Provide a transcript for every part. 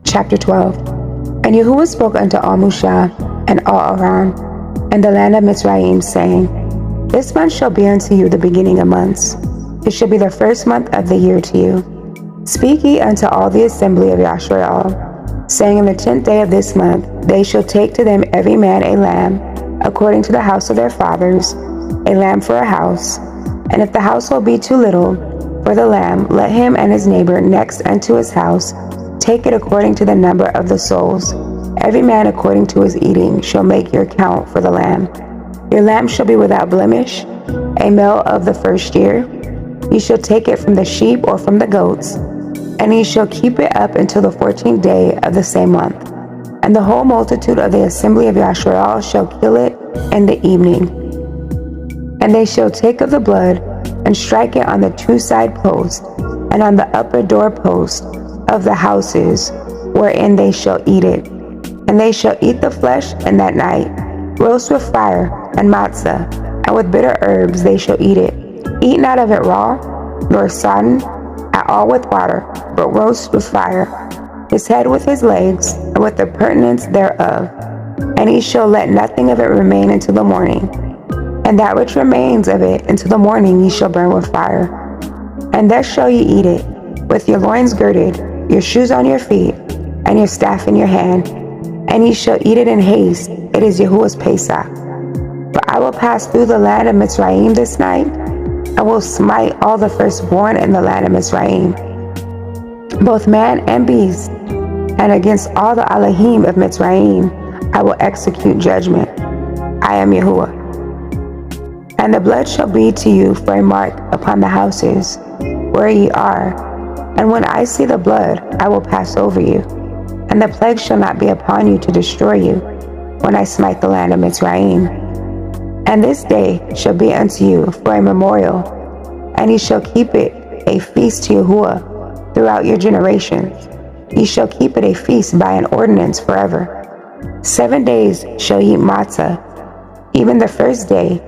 Chapter 12. And Yahuwah spoke unto all Musha and all Aram, and the land of Mizraim, saying, This month shall be unto you the beginning of months. It shall be the first month of the year to you. Speak ye unto all the assembly of Yashrael, saying, In the 10th day of this month they shall take to them every man a lamb, according to the house of their fathers, a lamb for a house. And if the household be too little for the lamb, let him and his neighbor next unto his house take it according to the number of the souls. Every man according to his eating shall make your count for the lamb. Your lamb shall be without blemish, a male of the first year. Ye shall take it from the sheep or from the goats, and ye shall keep it up until the 14th day of the same month. And the whole multitude of the assembly of Yashrael shall kill it in the evening. And they shall take of the blood, and strike it on the two side posts, and on the upper door post of the houses, wherein they shall eat it. And they shall eat the flesh in that night, roast with fire and matzah, and with bitter herbs they shall eat it. Eat not of it raw, nor sodden at all with water, but roast with fire, his head with his legs, and with the purtenance thereof. And he shall let nothing of it remain until the morning. And that which remains of it until the morning ye shall burn with fire. And thus shall ye eat it, with your loins girded, your shoes on your feet, and your staff in your hand. And ye shall eat it in haste. It is Yahuwah's Pesach. For I will pass through the land of Mizraim this night, and will smite all the firstborn in the land of Mizraim, both man and beast, and against all the Elohim of Mizraim I will execute judgment. I am Yahuwah. And the blood shall be to you for a mark upon the houses where ye are. And when I see the blood, I will pass over you, and the plague shall not be upon you to destroy you, when I smite the land of Mizraim. And this day shall be unto you for a memorial, and ye shall keep it a feast to Yahuwah throughout your generations. Ye shall keep it a feast by an ordinance forever. 7 days shall ye eat matzah. Even the first day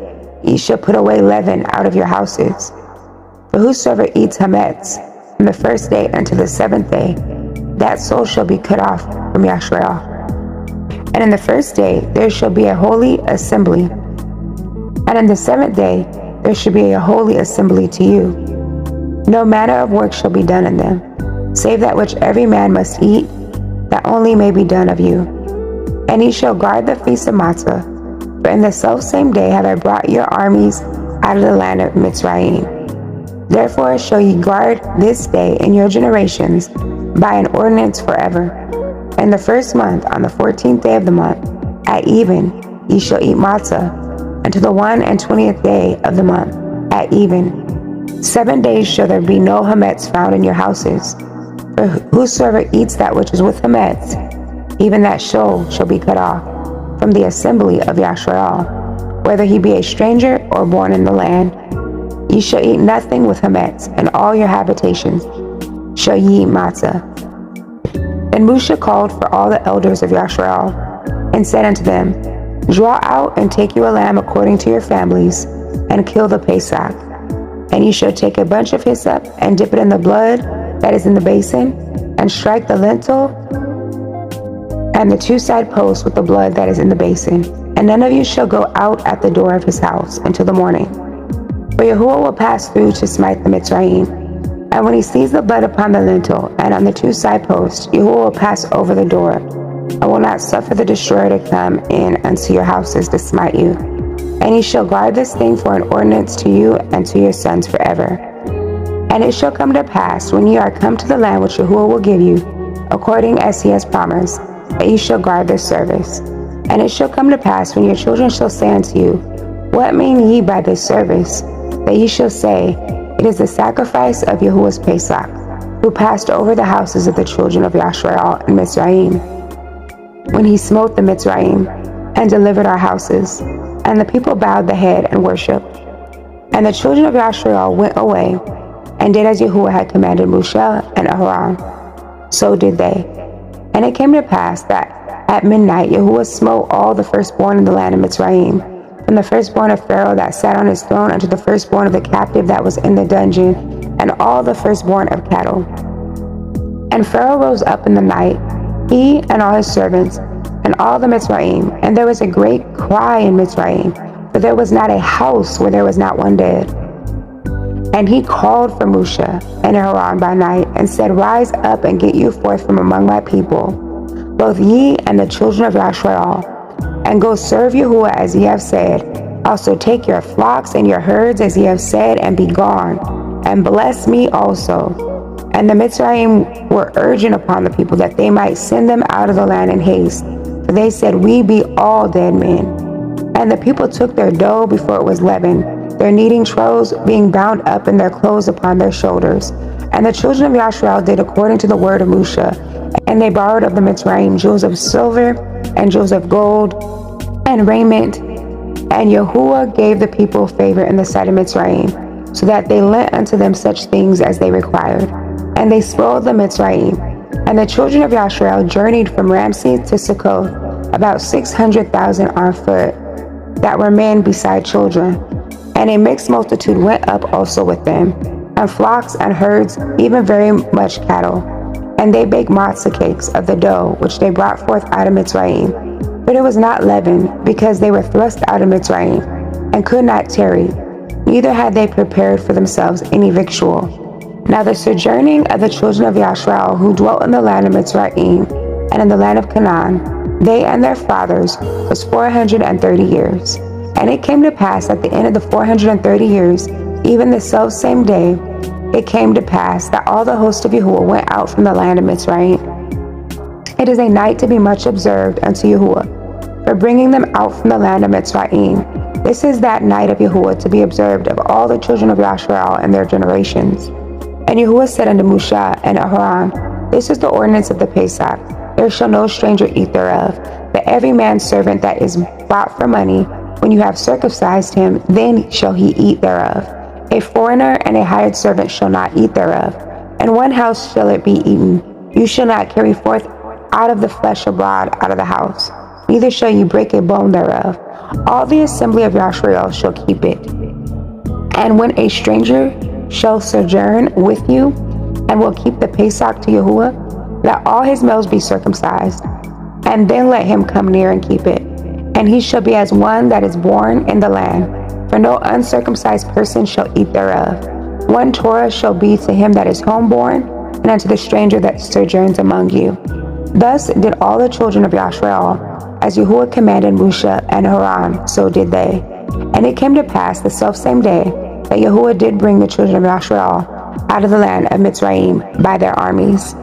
ye shall put away leaven out of your houses. For whosoever eats hametz from the first day unto the 7th day, that soul shall be cut off from Yashrael. And in the first day there shall be a holy assembly, and in the 7th day there shall be a holy assembly to you. No manner of work shall be done in them, save that which every man must eat, that only may be done of you. And ye shall guard the feast of matzah, for in the selfsame day have I brought your armies out of the land of Mizraim. Therefore shall ye guard this day in your generations by an ordinance forever. In the first month, on the 14th day of the month, at even, ye shall eat matzah, until the 21st day of the month, at even. 7 days shall there be no hametz found in your houses. For whosoever eats that which is with hametz, even that soul shall be cut off from the assembly of Yashrael, whether he be a stranger or born in the land. Ye shall eat nothing with hametz, and all your habitations shall ye eat matzah. Then Musha called for all the elders of Yashrael, and said unto them, Draw out and take you a lamb according to your families, and kill the Pesach. And ye shall take a bunch of hyssop, and dip it in the blood that is in the basin, and strike the lintel and the two side posts with the blood that is in the basin. And none of you shall go out at the door of his house until the morning. For Yahuwah will pass through to smite the Mitzrayim. And when he sees the blood upon the lintel and on the two side posts, Yahuwah will pass over the door, and will not suffer the destroyer to come in unto your houses to smite you. And ye shall guard this thing for an ordinance to you and to your sons forever. And it shall come to pass, when ye are come to the land which Yahuwah will give you, according as he has promised, that ye shall guard this service. And it shall come to pass, when your children shall say unto you, What mean ye by this service? That ye shall say, It is the sacrifice of Yahuwah's Pesach, who passed over the houses of the children of Yashrael and Mizraim, when he smote the Mizraim, and delivered our houses. And the people bowed the head and worshipped. And the children of Yashrael went away, and did as Yahuwah had commanded Musha and Aharon. So did they. And it came to pass that at midnight Yahuwah smote all the firstborn in the land of Mizraim, from the firstborn of Pharaoh that sat on his throne unto the firstborn of the captive that was in the dungeon, and all the firstborn of cattle. And Pharaoh rose up in the night, he and all his servants, and all the Mitzrayim. And there was a great cry in Mitzrayim, for there was not a house where there was not one dead. And he called for Moshe and Aaron by night, and said, Rise up and get you forth from among my people, both ye and the children of Yashrael, and go serve Yahuwah as ye have said. Also take your flocks and your herds as ye have said, and be gone, and bless me also. And the Mitzrayim were urgent upon the people that they might send them out of the land in haste, for they said, We be all dead men. And the people took their dough before it was leavened, their kneading troughs being bound up in their clothes upon their shoulders. And the children of Yashrael did according to the word of Moshe, and they borrowed of the Mitzrayim jewels of silver and jewels of gold and raiment. And Yahuwah gave the people favor in the sight of Mitzrayim, so that they lent unto them such things as they required. And they spoiled the Mitzrayim. And the children of Yashrael journeyed from Ramses to Succoth, about 600,000 on foot, that were men beside children. And a mixed multitude went up also with them, and flocks and herds, even very much cattle. And they baked matzah cakes of the dough which they brought forth out of Mitzrayim. But it was not leavened, because they were thrust out of Mitzrayim, and could not tarry, neither had they prepared for themselves any victual. Now the sojourning of the children of Yashrael, who dwelt in the land of Mitzrayim, and in the land of Canaan, they and their fathers, was 430 years. And it came to pass at the end of the 430 years, even the selfsame day, it came to pass that all the host of Yahuwah went out from the land of Mitzrayim. It is a night to be much observed unto Yahuwah, for bringing them out from the land of Mitzrayim. This is that night of Yahuwah to be observed of all the children of Yashrael and their generations. And Yahuwah said unto Moshe and Aaron, This is the ordinance of the Pesach. There shall no stranger eat thereof, but every man's servant that is bought for money, when you have circumcised him, then shall he eat thereof. A foreigner and a hired servant shall not eat thereof. In one house shall it be eaten. You shall not carry forth out of the flesh abroad out of the house, neither shall you break a bone thereof. All the assembly of Yashrael shall keep it. And when a stranger shall sojourn with you, and will keep the Pesach to Yahuwah, let all his males be circumcised, and then let him come near and keep it. And he shall be as one that is born in the land, for no uncircumcised person shall eat thereof. One Torah shall be to him that is homeborn, and unto the stranger that sojourns among you. Thus did all the children of Yashrael, as Yahuwah commanded Moshe and Aaron, so did they. And it came to pass the selfsame day, that Yahuwah did bring the children of Yashrael out of the land of Mitzrayim by their armies.